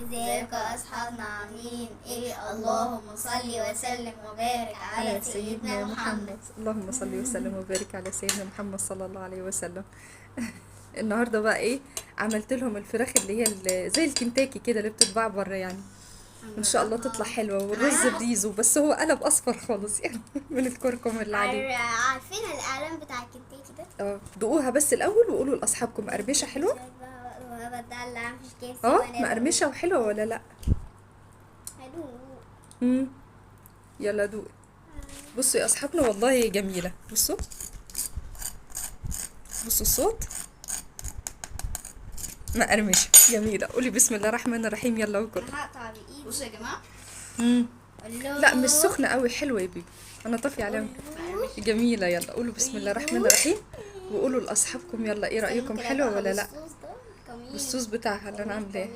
ازيكم يا اصحابنا عاملين ايه؟ اللهم صل وسلم وبارك على سيدنا محمد. اللهم صل وسلم وبارك على سيدنا محمد صلى الله عليه وسلم. النهارده بقى ايه؟ عملت لهم الفراخ اللي هي زي الكنتاكي كده اللي بتتباع بره يعني. ان شاء الله تطلع حلوه، والرز بريزو بس هو قلب اصفر خالص يعني من الكركم اللي عليه. عارفين الاعلان بتاع الكنتاكي ده؟ دوقوها بس الاول وقولوا لاصحابكم مقرمشه حلوه. بدلع مش كيف مقرمشه وحلوه ولا لا؟ حلو. يلا دوقي. بصوا يا اصحابنا والله جميله. بصوا الصوت، مقرمشه جميله. قولي بسم الله الرحمن الرحيم يلا وكل. هقطع بايدي. بصوا يا جماعه. لا مش سخنه قوي، حلوه يا بيبي، انا طافيه عليهم. جميله. يلا قولوا بسم الله الرحمن الرحيم وقولوا لاصحابكم يلا ايه رايكم، حلوه ولا لا؟ بالصوص بتاعها اللي انا عاملاه.